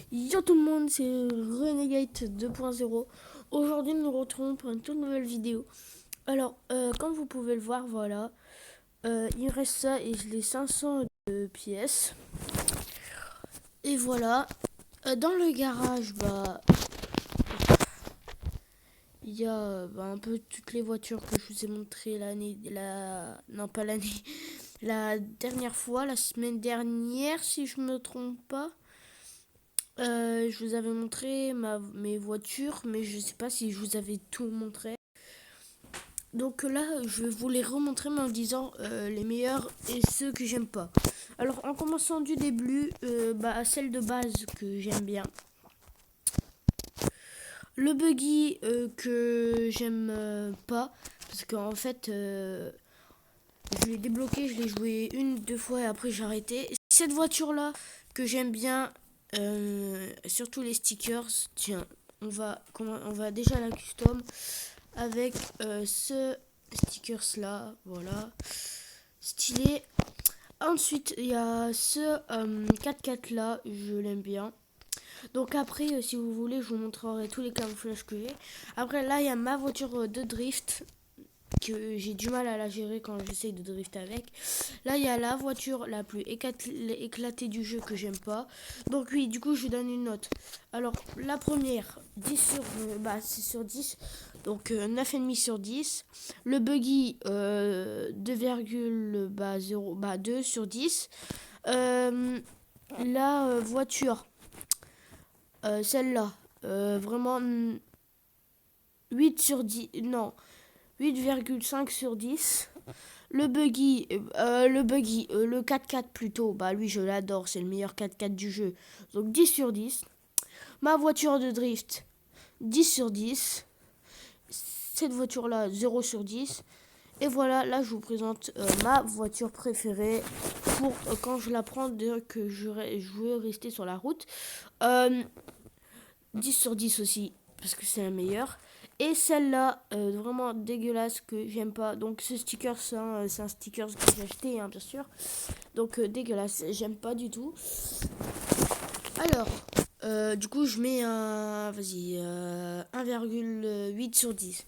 Yo tout le monde, c'est Renegade 2.0. Aujourd'hui, nous nous retrouvons pour une toute nouvelle vidéo. Alors, comme vous pouvez le voir, voilà, il me reste ça et je l'ai 500 pièces. Et voilà, dans le garage, il y a un peu toutes les voitures que je vous ai montrées non pas l'année, la dernière fois, la semaine dernière, si je me trompe pas. Je vous avais montré mes voitures, mais je sais pas si je vous avais tout montré. Donc là, je vais vous les remontrer, mais en disant les meilleurs et ceux que j'aime pas. Alors, en commençant du début, celle de base que j'aime bien. Le buggy que j'aime pas, parce qu'en fait, je l'ai débloqué, je l'ai joué une, deux fois et après j'ai arrêté. Cette voiture-là que j'aime bien, surtout les stickers, tiens, on va déjà la custom avec ce stickers là, voilà, stylé. Ensuite, il y a ce 4x4 là, je l'aime bien. Donc après, si vous voulez, je vous montrerai tous les camouflages que j'ai. Après, là, il y a ma voiture de drift que j'ai du mal à la gérer quand j'essaye de drifter avec. Là, il y a la voiture la plus éclatée du jeu que j'aime pas. Donc oui, du coup, je donne une note. Alors, la première, 10 sur, c'est sur 10. Donc 9,5 sur 10. Le buggy, 2 sur 10. La voiture, celle-là, vraiment 8 sur 10. Non, 8,5 sur 10. Le 4x4 plutôt, bah lui je l'adore, c'est le meilleur 4x4 du jeu. Donc 10 sur 10. Ma voiture de drift, 10 sur 10. Cette voiture-là, 0 sur 10. Et voilà, là je vous présente ma voiture préférée pour quand je la prends, que je veux rester sur la route. Euh, 10 sur 10 aussi, parce que c'est la meilleure. Et celle-là, vraiment dégueulasse, que j'aime pas. Donc ce sticker, c'est un sticker que j'ai acheté, hein, bien sûr. Donc dégueulasse, j'aime pas du tout. Alors, du coup, je mets vas-y, 1,8 sur 10.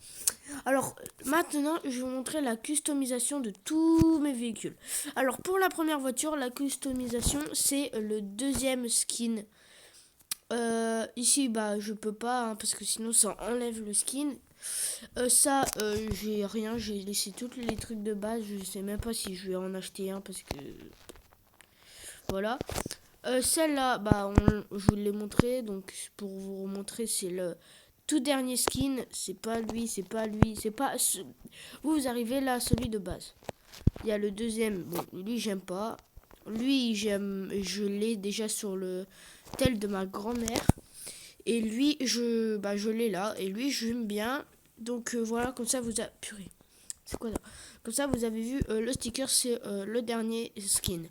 Alors, maintenant, je vais vous montrer la customisation de tous mes véhicules. Alors, pour la première voiture, la customisation, c'est le deuxième skin. Ici, je peux pas, hein, parce que sinon, ça enlève le skin. J'ai rien, j'ai laissé tous les trucs de base. Je sais même pas si je vais en acheter un, parce que... Voilà. Celle-là, je vous l'ai montré. Donc, pour vous montrer, c'est le tout dernier skin. C'est pas lui, c'est pas lui, c'est pas... Vous arrivez là, celui de base. Il y a le deuxième. Bon, lui, j'aime pas. Lui, j'aime... Je l'ai déjà sur le tel de ma grand-mère. Et lui, je l'ai là. Et lui, j'aime bien. Donc, voilà, comme ça, vous avez... Purée. C'est quoi ça? Comme ça, vous avez vu, le sticker, c'est le dernier skin.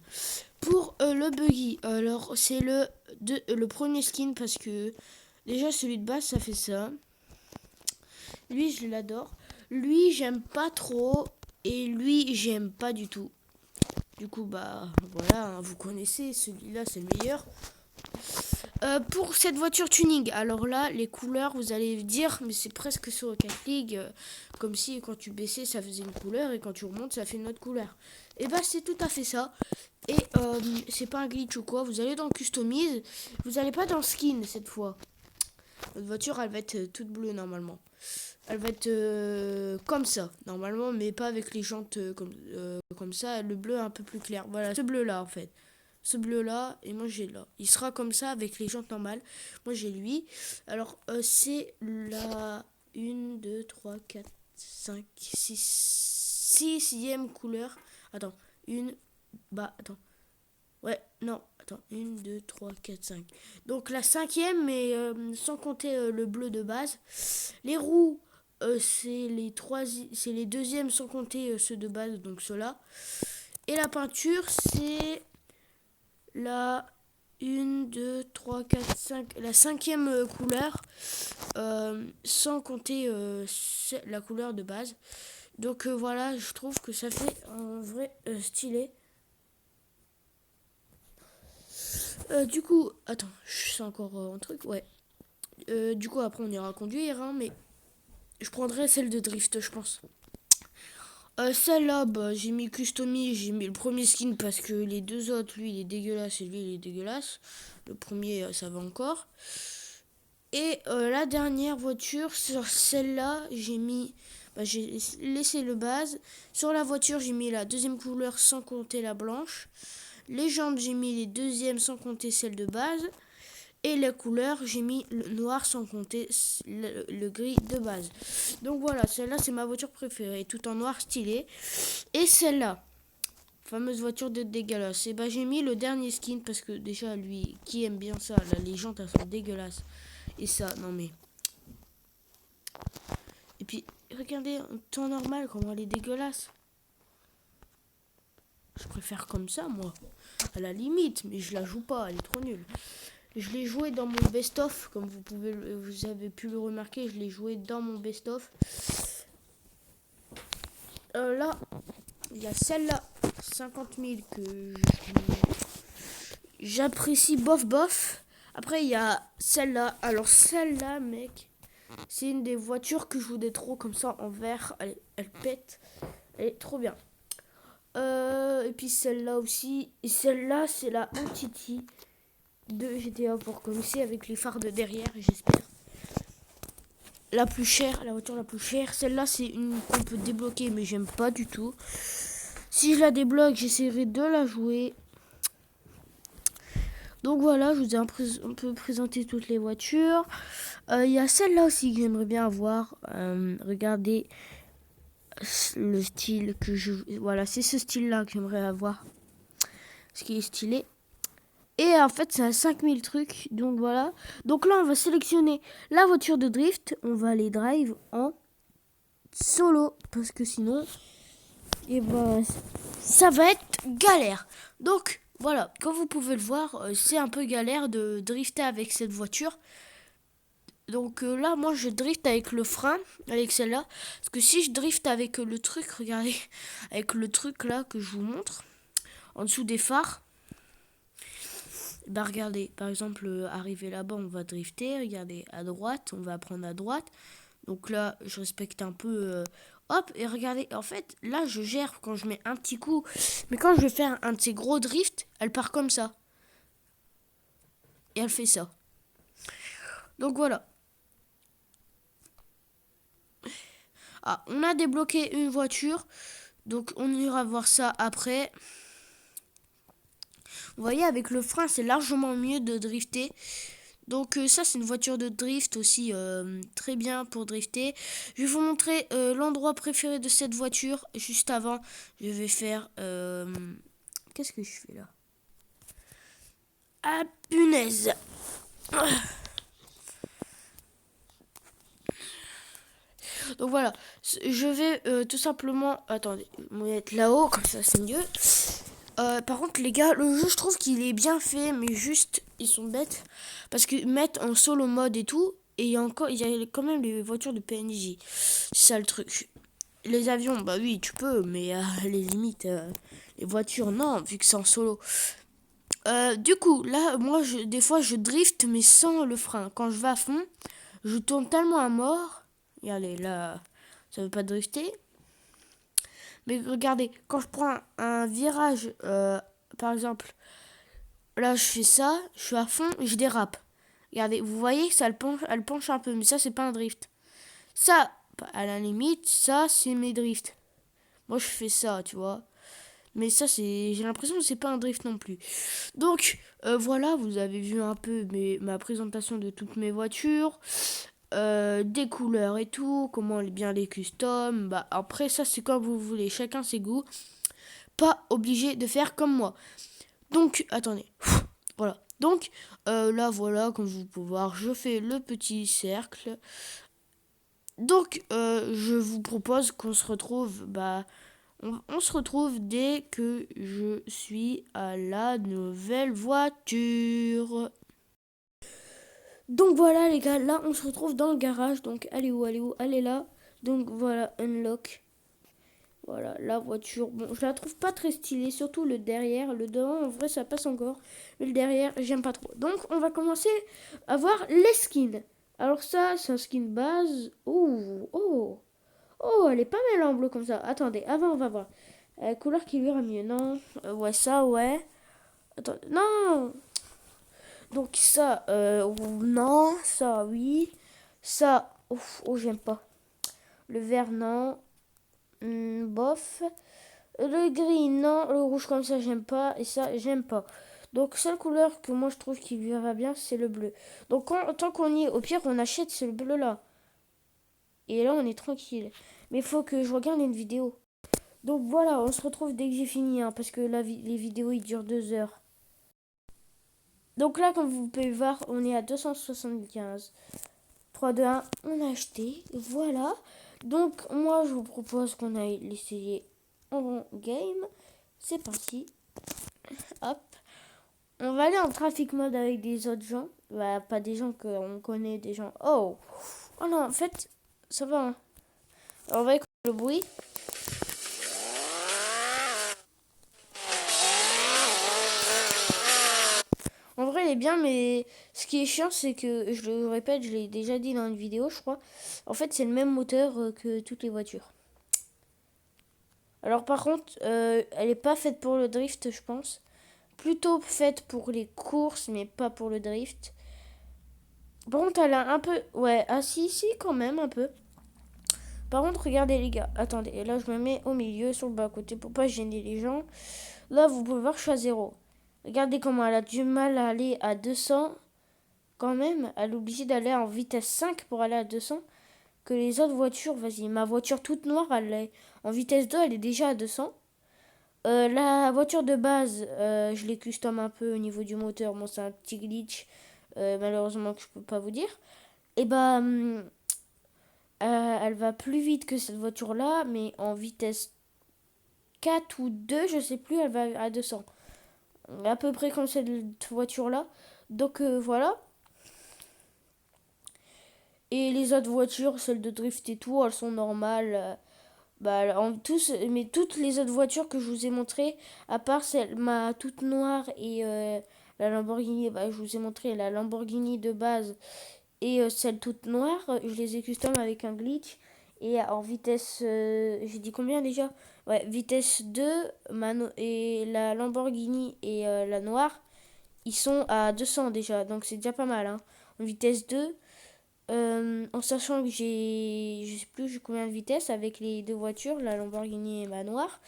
Pour le buggy, alors c'est le premier skin parce que déjà celui de base ça fait ça. Lui je l'adore. Lui j'aime pas trop et lui j'aime pas du tout. Du coup voilà, hein, vous connaissez, celui-là c'est le meilleur. Pour cette voiture tuning, alors là les couleurs vous allez dire mais c'est presque sur Rocket League, comme si quand tu baissais ça faisait une couleur et quand tu remontes ça fait une autre couleur. Et c'est tout à fait ça. Et c'est pas un glitch ou quoi, vous allez dans Customise, vous allez pas dans Skin cette fois. Votre voiture elle va être toute bleue normalement. Elle va être comme ça normalement, mais pas avec les jantes comme ça. Le bleu un peu plus clair. Voilà, ce bleu là en fait. Ce bleu là, et moi j'ai là. Il sera comme ça avec les jantes normales. Moi j'ai lui. Alors c'est la 6e couleur. Attends, une. Attends. Ouais, non, attends, une 2 3 4 5. Donc la 5e, mais sans compter le bleu de base. Les roues, c'est les deuxièmes sans compter ceux de base, donc ceux-là. Et la peinture, c'est la 1 2 3 4 5, la 5e couleur, sans compter la couleur de base. Donc voilà, je trouve que ça fait un vrai stylé. Du coup, attends, je sais encore un truc, ouais. Du coup, après, on ira conduire, hein, mais je prendrai celle de drift, je pense. Celle-là, bah, j'ai mis customise, j'ai mis le premier skin parce que les deux autres, lui, il est dégueulasse et lui, il est dégueulasse. Le premier, ça va encore. Et la dernière voiture, sur celle-là, j'ai mis... Bah, j'ai laissé le base. Sur la voiture, j'ai mis la deuxième couleur sans compter la blanche. Les jantes, j'ai mis les deuxièmes sans compter celle de base. Et la couleur, j'ai mis le noir sans compter le gris de base. Donc voilà, celle-là, c'est ma voiture préférée, tout en noir stylé. Et celle-là, fameuse voiture de dégueulasse. Et bah, j'ai mis le dernier skin parce que déjà, lui, qui aime bien ça, là, les jantes, elles sont dégueulasses. Et ça, non mais... Et puis, regardez, en temps normal, comment elle est dégueulasse. Je préfère comme ça, moi. À la limite, mais je la joue pas, elle est trop nulle. Je l'ai joué dans mon best-of, comme vous avez pu le remarquer, je l'ai joué dans mon best-of. Là, il y a celle-là, 50 000, que j'apprécie bof bof. Après, il y a celle-là. Alors, celle-là, mec, c'est une des voitures que je voudrais trop, comme ça, en vert. Elle pète. Elle est trop bien. Et puis celle-là aussi. Et celle-là, c'est la Entity de GTA pour commencer avec les phares de derrière, j'espère. La plus chère, la voiture la plus chère. Celle-là, c'est une qu'on peut débloquer, mais j'aime pas du tout. Si je la débloque, j'essaierai de la jouer. Donc voilà, je vous ai un peu présenté toutes les voitures. Il y a celle-là aussi que j'aimerais bien avoir. Regardez le style que je... Voilà, c'est ce style-là que j'aimerais avoir. Ce qui est stylé. Et en fait, ça a 5000 trucs. Donc voilà. Donc là, on va sélectionner la voiture de drift. On va les drive en solo. Parce que sinon, et ben, ça va être galère. Donc voilà, comme vous pouvez le voir, c'est un peu galère de drifter avec cette voiture. Donc là, moi, je drift avec le frein, avec celle-là. Parce que si je drift avec le truc, regardez, avec le truc là que je vous montre, en dessous des phares. Bah regardez, par exemple, arrivé là-bas, on va drifter. Regardez, à droite, on va prendre à droite. Donc là, je respecte un peu... hop, et regardez, en fait, là, je gère quand je mets un petit coup. Mais quand je vais faire un de ces gros drifts, elle part comme ça. Et elle fait ça. Donc voilà. Ah, on a débloqué une voiture. Donc on ira voir ça après. Vous voyez, avec le frein, c'est largement mieux de drifter. Donc ça, c'est une voiture de drift aussi, très bien pour drifter. Je vais vous montrer l'endroit préféré de cette voiture. Juste avant, je vais faire... Qu'est-ce que je fais là? Ah, punaise! Donc voilà, je vais tout simplement... Attendez, on va être là-haut, comme ça c'est mieux. Par contre, les gars, le jeu, je trouve qu'il est bien fait, mais juste, ils sont bêtes. Parce qu'ils mettent en solo mode et tout, et il y a quand même les voitures de PNJ. C'est ça le truc. Les avions, bah oui, tu peux, mais les limites, les voitures, non, vu que c'est en solo. Du coup, là, moi, des fois, je drift, mais sans le frein. Quand je vais à fond, je tourne tellement à mort. Regardez, là, ça veut pas drifter. Mais regardez, quand je prends un virage, par exemple, là je fais ça, je suis à fond, je dérape. Regardez, vous voyez que ça elle penche un peu, mais ça c'est pas un drift. Ça, à la limite, ça c'est mes drifts. Moi je fais ça, tu vois. Mais ça c'est, j'ai l'impression que c'est pas un drift non plus. Donc voilà, vous avez vu un peu ma présentation de toutes mes voitures. Des couleurs et tout, comment bien les custom. Bah après ça c'est comme vous voulez, chacun ses goûts. Pas obligé de faire comme moi. Donc attendez, voilà. Donc là voilà, comme vous pouvez voir, je fais le petit cercle. Donc je vous propose qu'on se retrouve, on se retrouve dès que je suis à la nouvelle voiture. Donc voilà les gars, là on se retrouve dans le garage. Donc allez où, allez où, allez là. Donc voilà, unlock. Voilà, la voiture. Bon, je la trouve pas très stylée, surtout le derrière. Le devant, en vrai, ça passe encore. Mais le derrière, j'aime pas trop. Donc, on va commencer à voir les skins. Alors ça, c'est un skin base. Oh, oh, oh, elle est pas mal en bleu comme ça. Attendez, avant, on va voir. Couleur qui lui ira mieux, non? Ouais, ça, ouais. Attendez, non! Donc ça, non. Ça, oui. Ça, ouf, oh, j'aime pas. Le vert, non. Bof. Le gris, non. Le rouge comme ça, j'aime pas. Et ça, j'aime pas. Donc, seule couleur que moi je trouve qui lui va bien, c'est le bleu. Donc, tant qu'on y est, au pire, on achète ce bleu là. Et là, on est tranquille. Mais il faut que je regarde une vidéo. Donc, voilà, on se retrouve dès que j'ai fini. Hein, parce que les vidéos, ils durent 2 heures. Donc là, comme vous pouvez voir, on est à 275. 3, 2, 1, on a acheté. Voilà. Donc, moi, je vous propose qu'on aille l'essayer en game. C'est parti. Hop. On va aller en traffic mode avec des autres gens. Bah, pas des gens qu'on connaît, des gens. Oh! Oh non, en fait, ça va. Hein. Alors, on va écouter le bruit. En vrai, elle est bien, mais ce qui est chiant, c'est que, je le répète, je l'ai déjà dit dans une vidéo, je crois. En fait, c'est le même moteur que toutes les voitures. Alors, par contre, elle n'est pas faite pour le drift, je pense. Plutôt faite pour les courses, mais pas pour le drift. Par contre, elle a un peu... Ouais, ah si, si, quand même, un peu. Par contre, regardez les gars. Attendez, et là, je me mets au milieu, sur le bas-côté, pour pas gêner les gens. Là, vous pouvez voir, je suis à 0. Regardez comment elle a du mal à aller à 200. Quand même, elle est obligée d'aller en vitesse 5 pour aller à 200. Que les autres voitures, vas-y, ma voiture toute noire, elle est en vitesse 2, elle est déjà à 200. La voiture de base, je l'ai custom un peu au niveau du moteur. Bon, c'est un petit glitch, malheureusement, que je peux pas vous dire. Et bah, elle va plus vite que cette voiture-là, mais en vitesse 4 ou 2, je sais plus, elle va à 200. À peu près comme cette voiture-là. Donc voilà. Et les autres voitures, celles de drift et tout, elles sont normales. Bah, mais toutes les autres voitures que je vous ai montrées, à part celle ma toute noire et la Lamborghini, bah, je vous ai montré la Lamborghini de base et celle toute noire, je les ai custom avec un glitch. Et en vitesse, j'ai dit combien déjà? Ouais, vitesse 2, et la Lamborghini et la noire, ils sont à 200 déjà, donc c'est déjà pas mal. Hein. En vitesse 2, en sachant que je sais plus combien de vitesse avec les deux voitures, la Lamborghini et ma noire,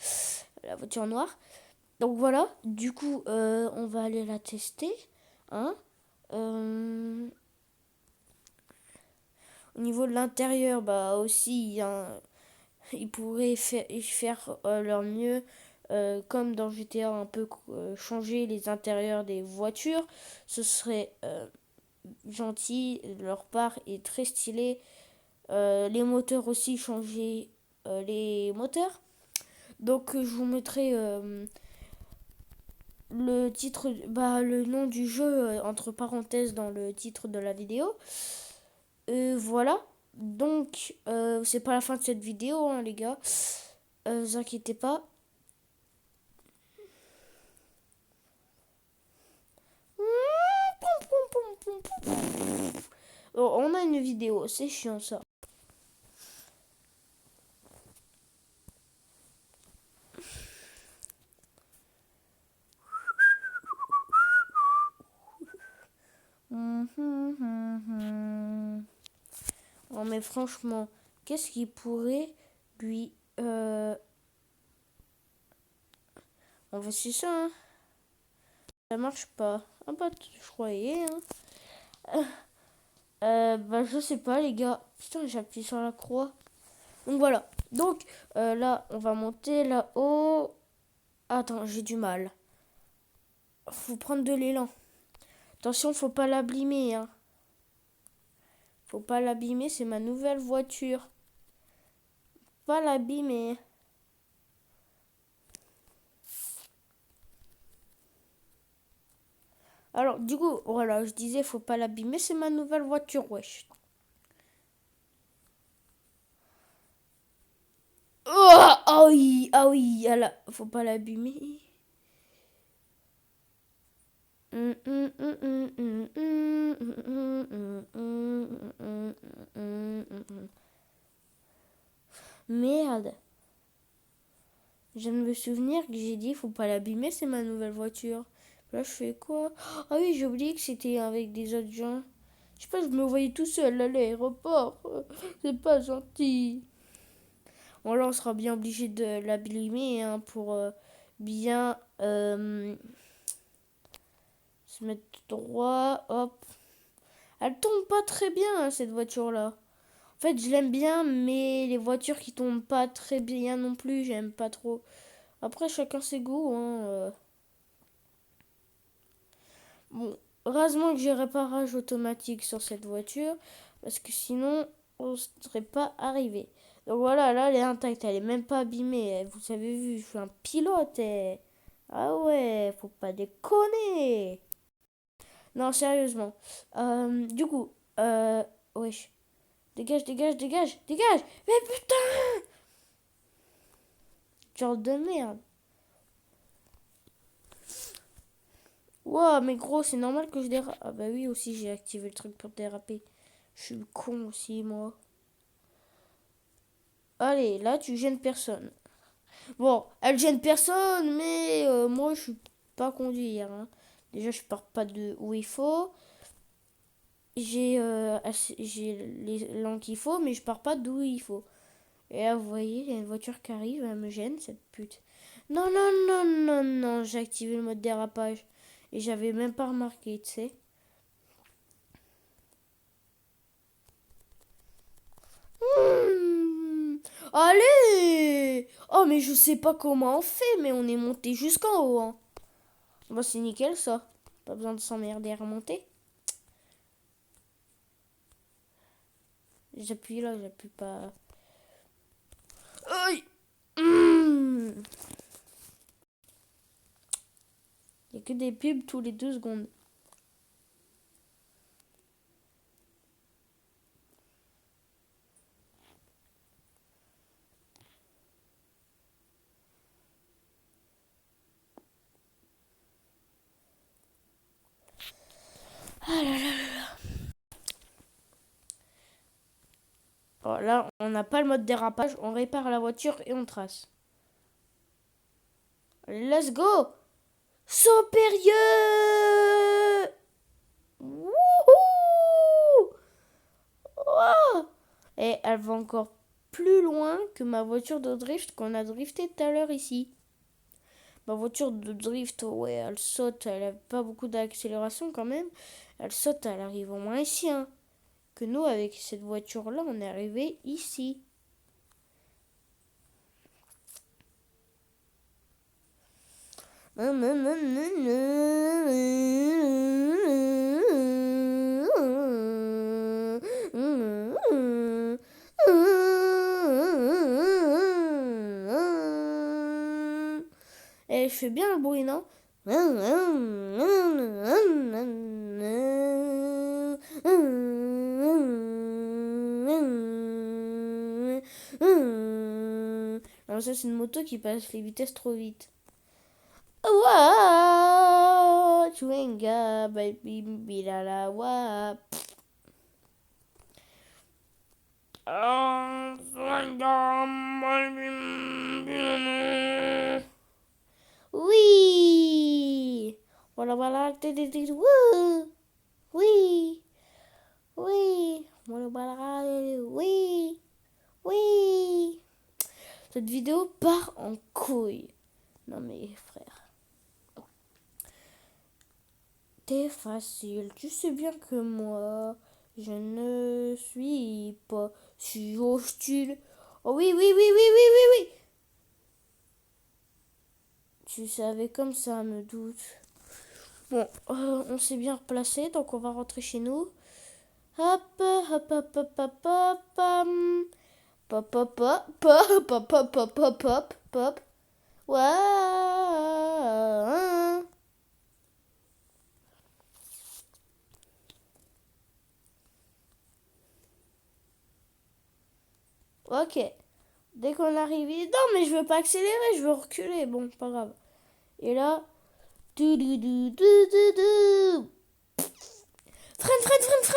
la voiture noire. Donc voilà, du coup, on va aller la tester. Hein. Au niveau de l'intérieur, bah aussi, hein, ils pourraient faire leur mieux, comme dans GTA, un peu changer les intérieurs des voitures. Ce serait gentil de leur part et très stylé. Les moteurs aussi, changer les moteurs. Donc je vous mettrai le titre, bah, le nom du jeu entre parenthèses dans le titre de la vidéo. Voilà. Donc c'est pas la fin de cette vidéo, hein, les gars. Vous inquiétez pas. Oh, on a une vidéo, c'est chiant ça. Oh, mais franchement, qu'est-ce qui pourrait lui... On va essayer ça, hein. Ça marche pas. Ah bah, je croyais, hein. Bah, je sais pas, les gars. Putain, j'ai appuyé sur la croix. Donc, voilà. Donc, là, on va monter là-haut. Attends, j'ai du mal. Faut prendre de l'élan. Attention, faut pas l'abîmer, hein. Faut pas l'abîmer, c'est ma nouvelle voiture. Pas l'abîmer. Alors, du coup, voilà, je disais, faut pas l'abîmer, c'est ma nouvelle voiture, wesh. Oh, Ah oui, faut pas l'abîmer. Merde. Je viens de me souvenir que j'ai dit faut pas l'abîmer, c'est ma nouvelle voiture. Là, je fais quoi? Ah oui, j'ai oublié que c'était avec des autres gens. Je sais pas, je me voyais tout seul à l'aéroport. C'est pas gentil. Bon, là, on sera bien obligé de l'abîmer hein, pour bien se mettre droit. Hop. Elle tombe pas très bien, hein, cette voiture-là. En fait, je l'aime bien, mais les voitures qui tombent pas très bien non plus, j'aime pas trop. Après, chacun ses goûts. Hein, Bon, heureusement que j'ai réparage automatique sur cette voiture, parce que sinon, on ne serait pas arrivé. Donc voilà, là, elle est intacte, elle est même pas abîmée. Vous avez vu, je suis un pilote. Ah ouais, faut pas déconner. Non, sérieusement. Du coup, wesh. Dégage, dégage, dégage, dégage. Mais putain, genre de merde. Wow, mais gros, c'est normal que je dérape. Ah bah oui, aussi, j'ai activé le truc pour déraper. Je suis con aussi, moi. Allez, là, tu gênes personne. Bon, elle gêne personne, mais moi, je suis pas conduire. Hein. Déjà, je pars pas de où il faut. J'ai les langues qu'il faut, mais je pars pas d'où il faut. Et là, vous voyez, il y a une voiture qui arrive, elle me gêne, cette pute. Non, non, non, non, non, j'ai activé le mode dérapage. Et j'avais même pas remarqué, tu sais. Hmm, allez! Oh, mais je sais pas comment on fait, mais on est monté jusqu'en haut. Hein. Bah, c'est nickel, ça. Pas besoin de s'emmerder à remonter. J'appuie là, j'appuie pas. Aïe! Il y a que des pubs tous les 2 secondes. Ah là là. Oh, là, on n'a pas le mode dérapage. On répare la voiture et on trace. Let's go! Saut périlleux! Wouhou! Oh, et elle va encore plus loin que ma voiture de drift qu'on a drifté tout à l'heure ici. Ma voiture de drift, ouais, elle saute, elle a pas beaucoup d'accélération quand même. Elle saute, elle arrive au moins ici. Hein. Que nous, avec cette voiture-là, on est arrivé ici. Et je fais bien le bruit, non? Alors ça, c'est une moto qui passe les vitesses trop vite. Wa chewinga baby bilala wa. Oui. Voilà voilà. Oui. Oui. Voilà voilà. Oui. Oui. Cette vidéo part en couille. Non mais frère. T'es facile. Tu sais bien que moi, je ne suis pas si hostile. Oh oui, oui, oui, oui, oui, oui, oui. Tu savais comme ça, me doute. Bon, on s'est bien replacé, donc on va rentrer chez nous. Hop, hop, hop, hop, hop, hop, pop, pop, pop, pop, pop, pop, pop, pop, pop, pop. Ouais. Ok. Dès qu'on arrive, non, mais je veux pas accélérer, je veux reculer. Bon, pas grave. Et là, freine, freine.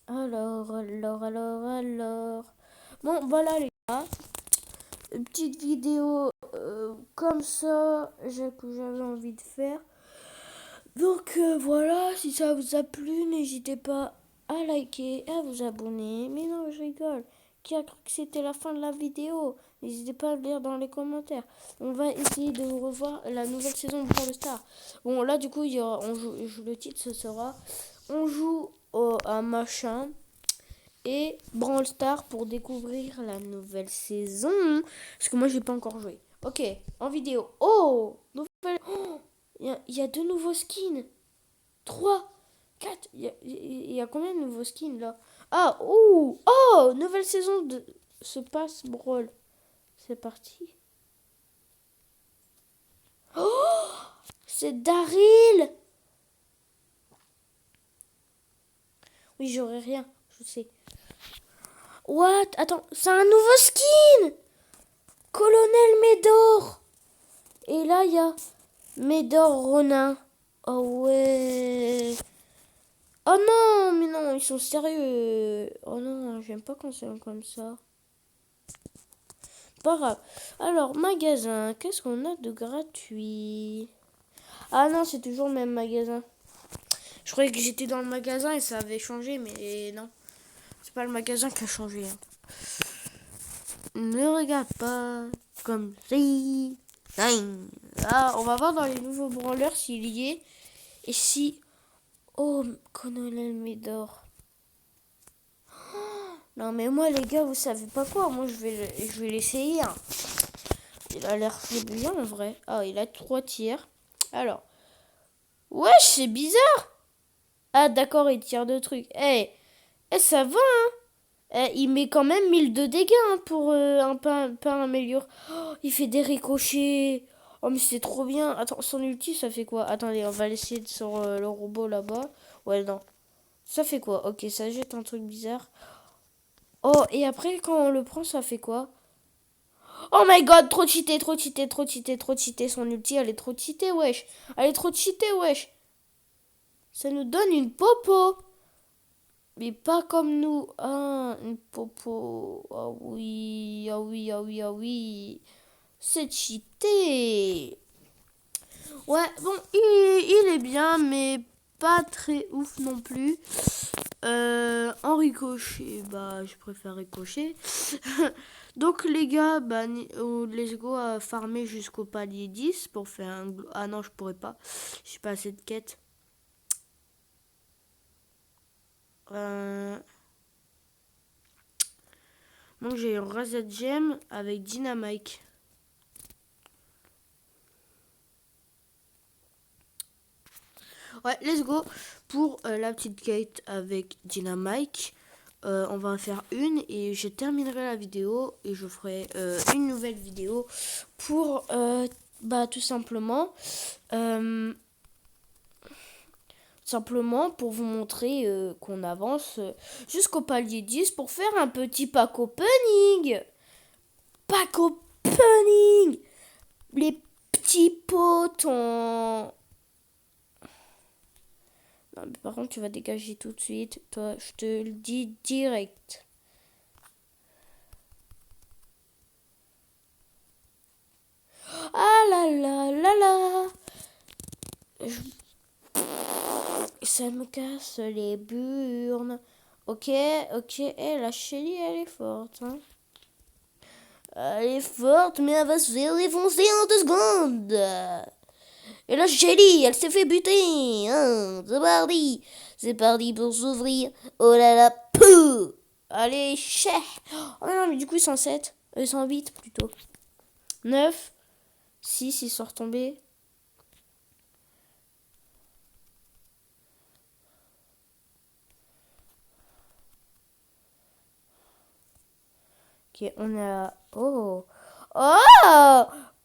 Alors. Bon, voilà les gars. Une petite vidéo comme ça que j'avais envie de faire. Donc voilà, si ça vous a plu, n'hésitez pas à liker, à vous abonner. Mais non, je rigole. Qui a cru que c'était la fin de la vidéo? N'hésitez pas à le lire dans les commentaires. On va essayer de revoir la nouvelle saison de Brawl Stars. Bon, là, du coup, le titre, ce sera On joue à machin et Brawl Stars pour découvrir la nouvelle saison. Parce que moi, j'ai pas encore joué. Ok, en vidéo. Oh, nouvelle. Oh, il y a 2 nouveaux skins. 3, 4. Il y a combien de nouveaux skins là? Ah, ouh, oh, nouvelle saison de se passe Brawl. C'est parti. Oh, c'est Daryl. Oui, j'aurais rien, je sais. What? Attends, c'est un nouveau skin. Colonel Médor. Et là, il y a Médor Ronin. Oh ouais. Oh non, mais non, ils sont sérieux. Oh non, j'aime pas quand c'est comme ça. Pas grave. Alors, magasin, qu'est-ce qu'on a de gratuit? Ah non, c'est toujours le même magasin. Je croyais que j'étais dans le magasin et ça avait changé, mais non. C'est pas le magasin qui a changé. Hein. Ne regarde pas comme si. Ah, on va voir dans les nouveaux branleurs s'il y est. Et si... Oh, Colonel Médor. Non, mais moi, les gars, vous savez pas quoi. Moi, je vais l'essayer. Hein. Il a l'air bien en vrai. Ah, il a 3 tirs. Alors. Wesh, c'est bizarre. Ah, d'accord, il tire 2 trucs. Ça va, hein. Il met quand même 1000 de dégâts hein, pour un pain amélioré. Oh, il fait des ricochets. Oh, mais c'est trop bien. Attends, son ulti, ça fait quoi? Attendez, on va l'essayer sur le robot là-bas. Ouais, non. Ça fait quoi? Ok, ça jette un truc bizarre. Oh, et après, quand on le prend, ça fait quoi? Oh my god, trop cheaté. Son ulti, elle est trop cheatée, wesh. Elle est trop cheatée, wesh. Ça nous donne une popo. Mais pas comme nous. Ah, une popo. Ah oui, ah oui, ah oui, ah oui. C'est cheaté. Ouais, bon, il est bien, mais pas très ouf non plus. En ricochet, bah, je préfère ricochet. Donc, les gars, bah, let's go à farmer jusqu'au palier 10 pour faire un... Ah non, je pourrais pas. J'ai pas assez de quêtes. Donc, j'ai un Reset Gem avec Dynamite. Ouais, let's go pour la petite quête avec Dynamite. On va en faire une et je terminerai la vidéo et je ferai une nouvelle vidéo pour bah tout simplement pour vous montrer qu'on avance jusqu'au palier 10 pour faire un petit pack opening. Pack opening. Les petits potons. Non, mais par contre, tu vas dégager tout de suite. Toi, je te le dis direct. Ah là là là là. Ça me casse les burnes. Ok. La Shelly, elle est forte. Hein. Elle est forte, mais elle va se faire défoncer en 2 secondes. Et la Shelly, elle s'est fait buter. Hein. C'est parti pour s'ouvrir. Oh là là, pouh. Allez, chais. Oh non, mais du coup, ils sont 7. Ils sont 8 plutôt. 9. 6, ils sont retombés. Ok, on a... Oh. Oh.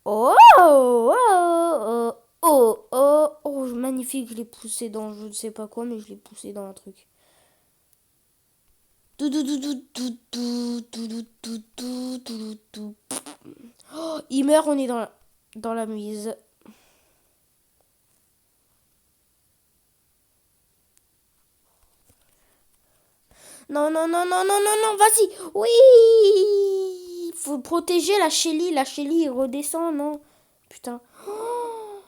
Oh. Oh. Oh. Oh. Oh. Oh. Magnifique, je l'ai poussé dans je ne sais pas quoi, mais je l'ai poussé dans un truc. Oh, il meurt, on est dans la mise. Non, non, non, non, non, non, non, vas-y. Oui. Faut protéger la Shelly. La Shelly, redescend, non. Putain. Oh,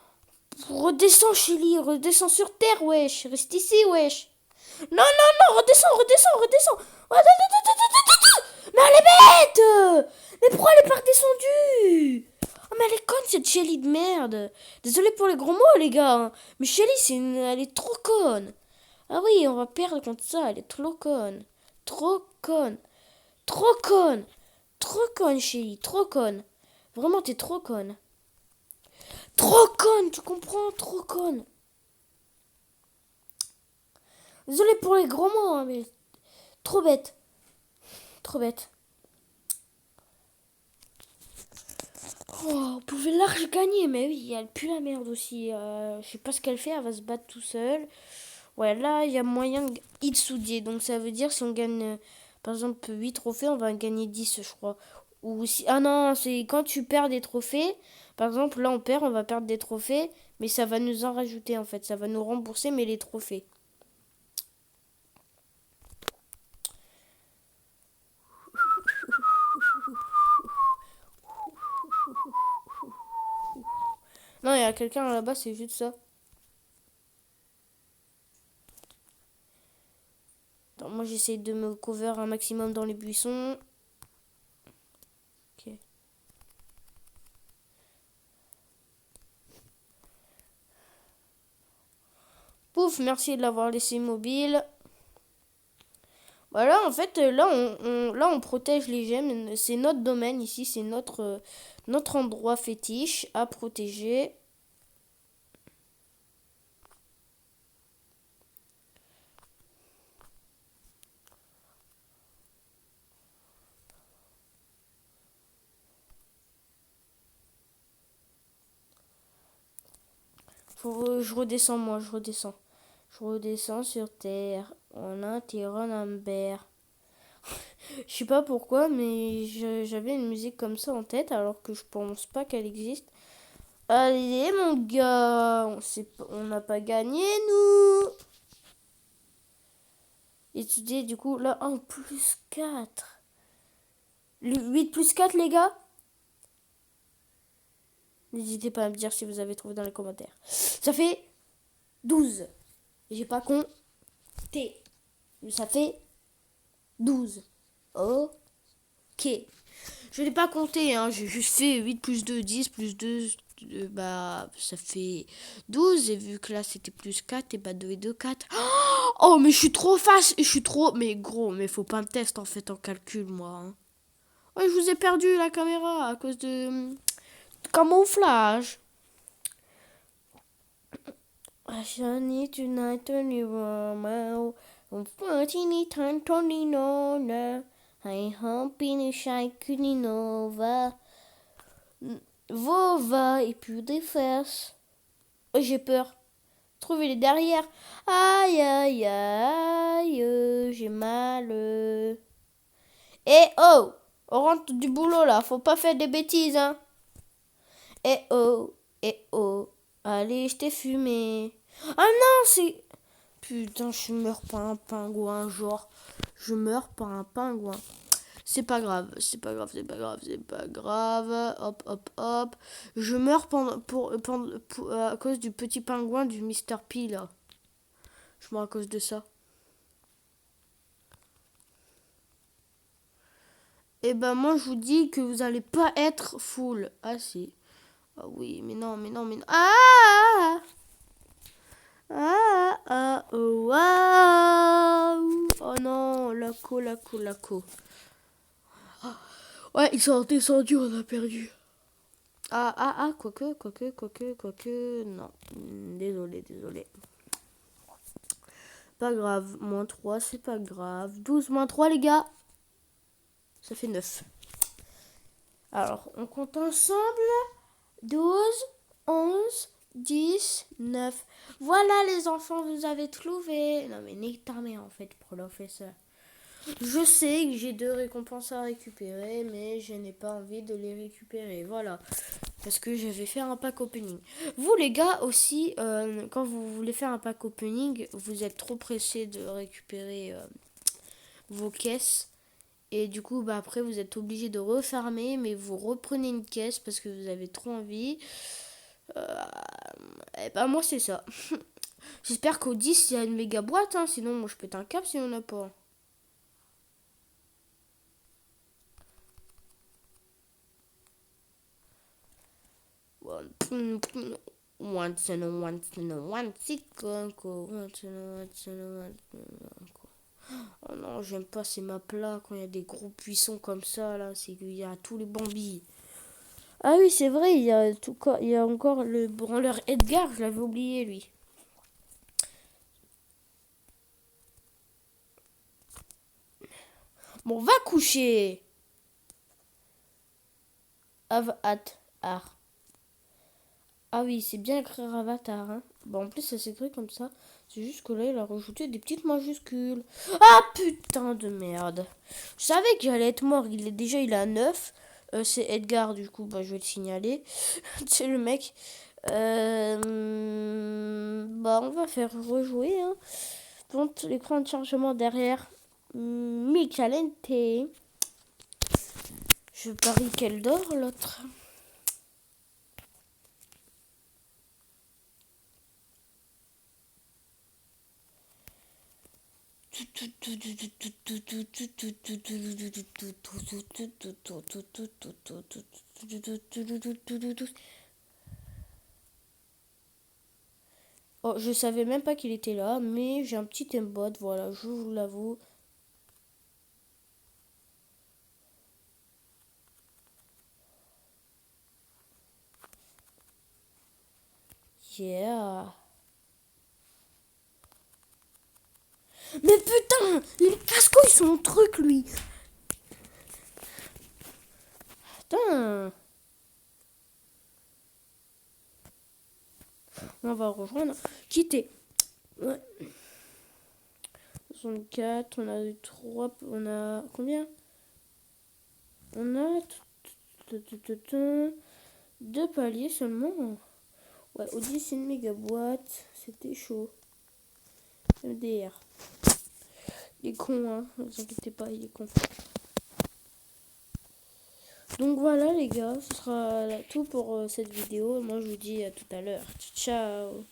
redescends, Shelly. Redescends sur terre, wesh. Reste ici, wesh. Non, non, non, redescends, redescends, redescends. Mais elle est bête. Mais pourquoi elle est pas redescendue? Oh, mais elle est conne, cette Shelly de merde. Désolé pour les gros mots, les gars, hein. Mais Shelly, elle est trop conne. Ah oui, on va perdre contre ça. Elle est trop conne. Trop conne. Trop conne. Trop conne, Shelly. Trop conne. Vraiment, t'es trop conne. Trop conne, tu comprends? Trop conne. Désolé pour les gros mots, hein, mais trop bête. Trop bête. Oh, on pouvait large gagner, mais oui, elle pue la merde aussi. Je sais pas ce qu'elle fait, elle va se battre tout seul. Ouais, là, il y a moyen de hit soudier. Donc ça veut dire si on gagne, par exemple, 8 trophées, on va en gagner 10, je crois. Ou si... Ah non, c'est quand tu perds des trophées. Par exemple, là, on perd, on va perdre des trophées. Mais ça va nous en rajouter, en fait. Ça va nous rembourser, mais les trophées. Non, il y a quelqu'un là-bas, c'est juste ça. Attends, moi, j'essaye de me cover un maximum dans les buissons. Ok. Pouf, merci de l'avoir laissé mobile. Voilà, en fait, là, là, on protège les gemmes. C'est notre domaine ici, c'est notre endroit fétiche à protéger. Je redescends, moi, je redescends. Je redescends sur terre en un tyrannambère. Je sais pas pourquoi, mais j'avais une musique comme ça en tête, alors que je pense pas qu'elle existe. Allez, mon gars, on n'a pas gagné, nous. Étudier, du coup, là, 1 plus 4. 8 plus 4, les gars. N'hésitez pas à me dire si vous avez trouvé dans les commentaires. Ça fait 12. J'ai pas compté. Ça fait 12. Ok. Je n'ai pas compté, hein. J'ai juste fait 8 plus 2, 10 plus 2, bah, ça fait 12. Et vu que là, c'était plus 4, et bah 2 et 2, 4. Oh, mais je suis trop face. Je suis trop... Mais gros, mais faut pas me tester, en fait, en calcul, moi. Hein. Ouais, je vous ai perdu la caméra à cause de camouflage. Shani tonight only Romeo. Unfortunately, Tony Nona. I hope in a shy Kuninova. Vova et puis des fesses. Oh, j'ai peur. Trouvez-les derrière. Aïe, aïe, aïe, j'ai mal. Eh oh, on rentre du boulot là, faut pas faire des bêtises, hein. Eh oh, allez, je t'ai fumé. Ah non, c'est... Putain, je meurs par un pingouin, genre. Je meurs par un pingouin. C'est pas grave, c'est pas grave, c'est pas grave, c'est pas grave. Hop, hop, hop. Je meurs à cause du petit pingouin du Mr. P, là. Je meurs à cause de ça. Et ben moi, je vous dis que vous allez pas être full. Ah si. Ah oui, mais non, mais non, mais non. Ah! Ah, ah, oh, waouh! Oh non, la co. Ouais, ils sont descendus, on a perdu. Quoique. Non, désolé. Pas grave, moins 3, c'est pas grave. 12 moins 3, les gars. Ça fait 9. Alors, on compte ensemble. 12, 11, 10, 9. Voilà les enfants, vous avez trouvé. Non mais nique ta mère en fait, professeur. Je sais que j'ai 2 récompenses à récupérer, mais je n'ai pas envie de les récupérer. Voilà. Parce que je vais faire un pack opening. Vous les gars aussi, quand vous voulez faire un pack opening, vous êtes trop pressé de récupérer vos caisses. Et du coup, bah, après, vous êtes obligé de refarmer, mais vous reprenez une caisse parce que vous avez trop envie. Et bah, moi, c'est ça. J'espère qu'au 10, il y a une méga boîte, hein, sinon, moi, je pète un cap si on n'a pas. Once and a once and a once Oh non, j'aime pas ces maps-là quand il y a des gros buissons comme ça, là. C'est qu'il y a tous les bambis. Ah oui, c'est vrai, il y a encore le branleur Edgar, je l'avais oublié, lui. Bon, va coucher. Avatar. Ah oui, c'est bien écrire Avatar, hein. Bon, en plus, ça s'écrit comme ça. C'est juste que là, il a rajouté des petites majuscules. Ah, putain de merde. Je savais qu'il allait être mort. Il a 9. C'est Edgar, du coup, bah, je vais le signaler. C'est le mec. Bah, on va faire rejouer, hein. Donc, l'écran de chargement derrière. Michalente. Je parie qu'elle dort, l'autre. Oh, je savais même pas qu'il était là, mais j'ai un petit aimbot, voilà, je vous l'avoue. Yeah. Mais putain, il casse-couille son truc, lui. Putain. On va rejoindre. Quitter. Ouais. 64, on a 3, on a combien? On a 2 paliers seulement. Ouais, Audi c'est une méga boîte, c'était chaud. MDR. Il est con, hein, ne vous inquiétez pas, il est con. Donc voilà les gars, ce sera tout pour cette vidéo. Moi je vous dis à tout à l'heure. Ciao.